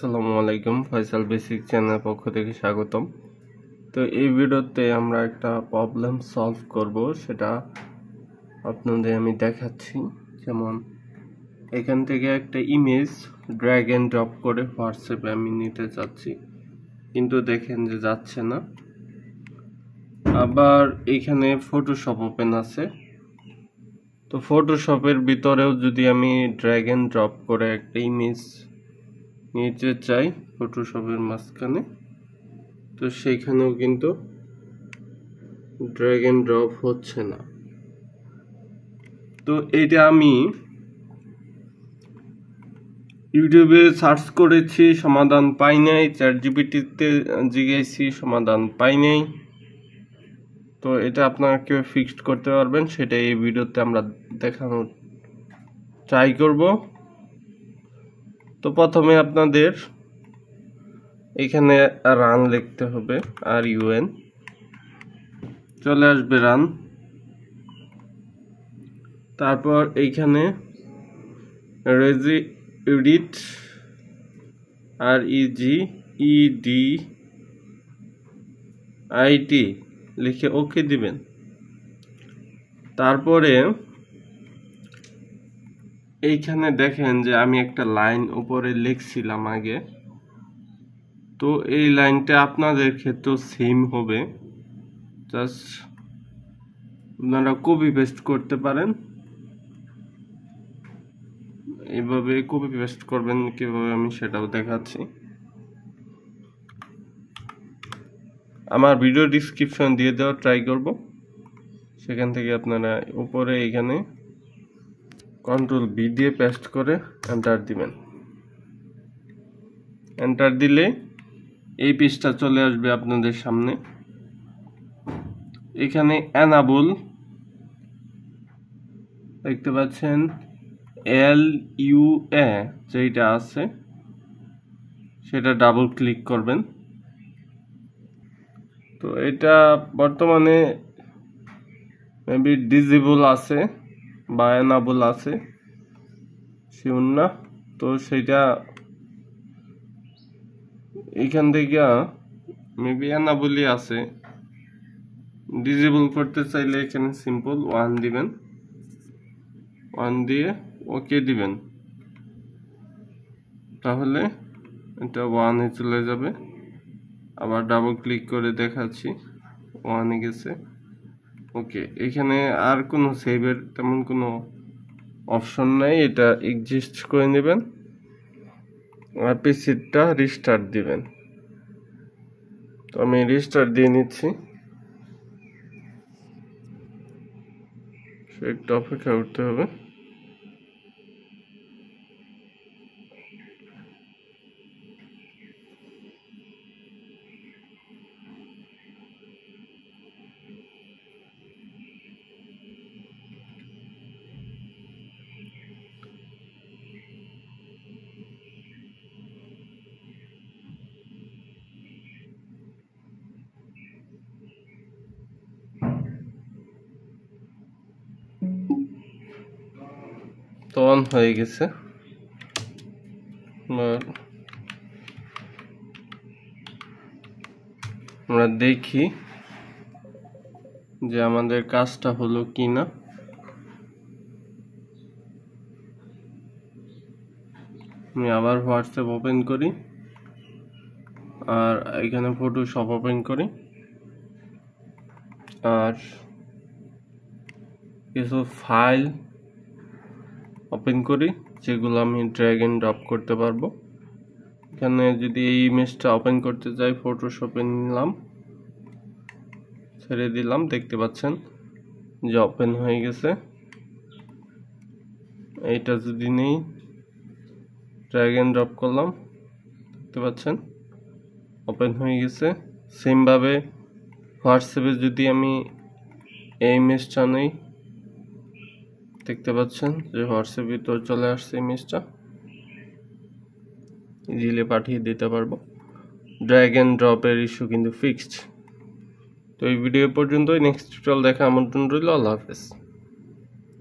আসসালামু আলাইকুম, Faisal basic channel পক্ষ থেকে স্বাগতম। তো এই ভিডিওতে আমরা একটা প্রবলেম সলভ করব, সেটা আপনাদের আমি দেখাচ্ছি। যেমন এখান থেকে একটা ইমেজ ড্র্যাগ এন্ড ড্রপ করে হোয়াটসঅ্যাপে আমি নিতে চাচ্ছি, কিন্তু দেখেন যে যাচ্ছে না। আবার এখানে ফটোশপ ওপেন আছে, তো ফটোশপের ভিতরেও যদি আমি ড্র্যাগ এন্ড ড্রপ করে একটা ইমেজ নিতে চাই ফটোশপের মাঝখানে, তো সেইখানেও কিন্তু ড্র্যাগ এন্ড ড্রপ হচ্ছে না। তো এটা আমি ইউটিউবে সার্চ করেছি, সমাধান পাই নাই। চ্যাটজিপিটিতে জিজ্ঞেসি, সমাধান পাই নাই। তো এটা আপনারা কিভাবে ফিক্সড করতে পারবেন সেটা এই ভিডিওতে আমরা দেখানোর ট্রাই করব। তো প্রথমে আপনাদের এখানে রান লিখতে হবে, RUN, চলে আসবে রান। তারপর এইখানে এডিট REGEDIT লিখে ওকে দিবেন। তারপরে এইখানে দেখেন যে আমি একটা লাইন উপরে লিখছিলাম আগে, তো এই লাইনটা আপনাদের ক্ষেত্রেও সেম হবে। জাস্ট আপনারা কপি পেস্ট করতে পারেন। এইভাবে কপি পেস্ট করবেন কিভাবে আমি সেটাও দেখাচ্ছি। আমার ভিডিও ডিসক্রিপশন দিয়ে দেওয়া ট্রাই করব, সেখান থেকে আপনারা উপরে এখানে Ctrl+V দিয়ে পেস্ট করে এন্টার দিবেন। এন্টার দিলে এই পেজটা চলে আসবে আপনাদের সামনে। এখানে এনাবল দেখতে পাচ্ছেন, LUA যেটা আছে সেটা ডাবল ক্লিক করবেন। তো এটা বর্তমানে মেবি ডিসেবল আছে বা এনাবল আছে, শিওর না। তো সেটা এখান থেকে মেবি এনাবলই আছে। ডিসেবল করতে চাইলে এখানে সিম্পল 1 দিবেন, 1 দিয়ে ওকে দিবেন, তাহলে এটা 1-এ চলে যাবে। আবার ডাবল ক্লিক করে দেখাচ্ছি, 1-এ গেছে। ওকে, এখানে আর কোনো সেভের তেমন কোনো অপশন নাই, এটা এক্সিস্ট করে নেবেন আর পিসিটা রিস্টার্ট দিবেন। তো আমি রিস্টার্ট দিয়ে নিচ্ছি, একটু অপেক্ষা করতে হবে। তো অন হয়ে গেছে। আমরা দেখি যে আমাদের কাজটা হলো কিনা। আমি আবার হোয়াটসঅ্যাপ ওপেন করি আর এখানে ফটোশপ ওপেন করি আর কিছু ফাইল ওপেন করি যেগুলো আমি ড্র্যাগ এন্ড ড্রপ করতে পারবো। এখানে যদি এই ইমেজটা ওপেন করতে চাই, ফটোশপে নিলাম, ছেড়ে দিলাম, দেখতে পাচ্ছেন যে ওপেন হয়ে গেছে। এইটা যদি নেই, ড্র্যাগ এন্ড ড্রপ করলাম, দেখতে পাচ্ছেন ওপেন হয়ে গেছে। সেমভাবে হোয়াটসঅ্যাপে যদি আমি এই ইমেজটা নেই, দেখতে পাচ্ছেন যে হোয়াটসঅ্যাপে তো চলে আসছে ইমেজটা, ইজিলি পাঠিয়ে দিতে পারবো। ড্র্যাগ এন্ড ড্রপের ইস্যু কিন্তু ফিক্সড। তো এই ভিডিও পর্যন্তই, নেক্সট টিউটোরিয়াল দেখা আমন্ত্রণ রইল। আল্লাহ হাফেজ।